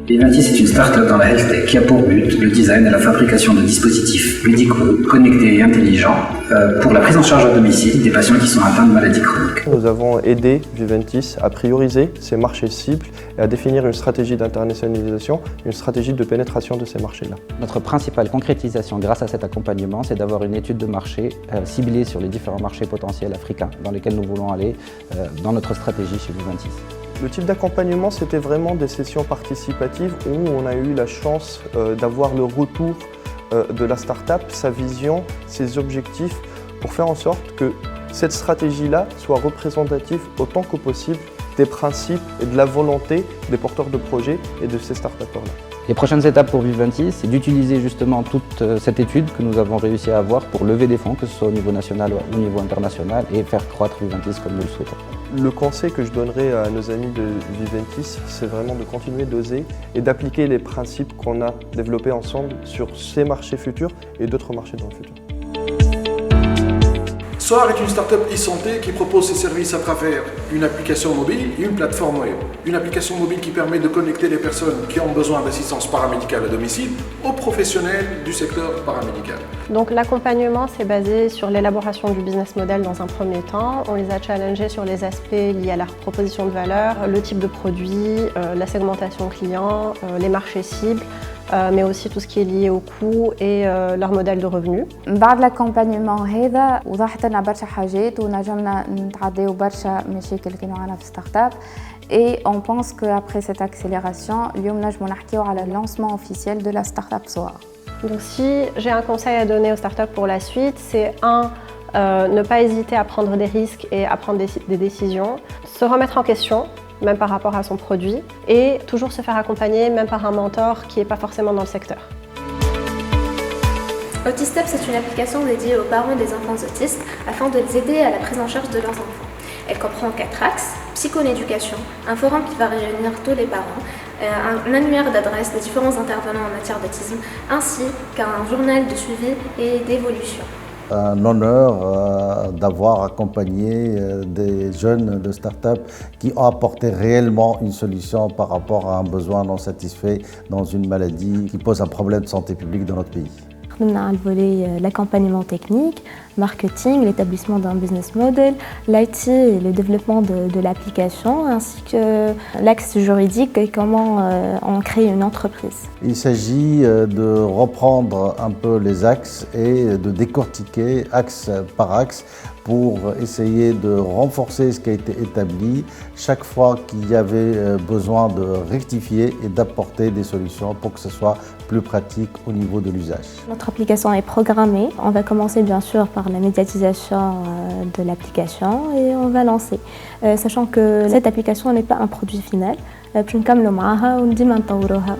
Viventis est une start-up dans la health tech qui a pour but le design et la fabrication de dispositifs médicaux connectés et intelligents pour la prise en charge à domicile des patients qui sont atteints de maladies chroniques. Nous avons aidé Viventis à prioriser ses marchés cibles et à définir une stratégie d'internationalisation, une stratégie de pénétration de ces marchés-là. Notre principale concrétisation grâce à cet accompagnement, c'est d'avoir une étude de marché ciblée sur les différents marchés potentiels africains dans lesquels nous voulons aller dans notre stratégie chez Viventis. Le type d'accompagnement, c'était vraiment des sessions participatives où on a eu la chance d'avoir le retour de la start-up, sa vision, ses objectifs, pour faire en sorte que cette stratégie-là soit représentative autant que possible des principes et de la volonté des porteurs de projets et de ces start-upers-là. Les prochaines étapes pour Viventis, c'est d'utiliser justement toute cette étude que nous avons réussi à avoir pour lever des fonds, que ce soit au niveau national ou au niveau international, et faire croître Viventis comme nous le souhaitons. Le conseil que je donnerais à nos amis de Viventis, c'est vraiment de continuer d'oser et d'appliquer les principes qu'on a développés ensemble sur ces marchés futurs et d'autres marchés dans le futur. SOAR est une start-up e-santé qui propose ses services à travers une application mobile et une plateforme web. Une application mobile qui permet de connecter les personnes qui ont besoin d'assistance paramédicale à domicile aux professionnels du secteur paramédical. Donc l'accompagnement s'est basé sur l'élaboration du business model dans un premier temps. On les a challengés sur les aspects liés à leur proposition de valeur, le type de produit, la segmentation client, les marchés cibles, mais aussi tout ce qui est lié au coût et leur modèle de revenu. بعد l'accompagnement هذا وضحت لنا برشا حاجات ونجمنا نتعداو برشا مشاكل اللي كانوا عندنا في ستارت اب. Et on pense qu'après cette accélération, اليوم نجمو نحكيو على le lancement officiel de la start-up SOAR. Donc si j'ai un conseil à donner aux startups pour la suite, c'est ne pas hésiter à prendre des risques et à prendre des décisions, se remettre en question, même par rapport à son produit, et toujours se faire accompagner, même par un mentor qui n'est pas forcément dans le secteur. Autistep, c'est une application dédiée aux parents des enfants autistes afin de les aider à la prise en charge de leurs enfants. Elle comprend 4 axes: psychonéducation, un forum qui va réunir tous les parents, un annuaire d'adresses des différents intervenants en matière d'autisme, ainsi qu'un journal de suivi et d'évolution. Un honneur d'avoir accompagné des jeunes de start-up qui ont apporté réellement une solution par rapport à un besoin non satisfait dans une maladie qui pose un problème de santé publique dans notre pays. On a le volet l'accompagnement technique, marketing, l'établissement d'un business model, l'IT et le développement de l'application, ainsi que l'axe juridique et comment on crée une entreprise. Il s'agit de reprendre un peu les axes et de décortiquer axe par axe pour essayer de renforcer ce qui a été établi chaque fois qu'il y avait besoin de rectifier et d'apporter des solutions pour que ce soit plus pratique au niveau de l'usage. Notre application est programmée. On va commencer bien sûr par la médiatisation de l'application et on va lancer. Sachant que cette application n'est pas un produit final, باش نكملوا معاها ونديما نطوروها.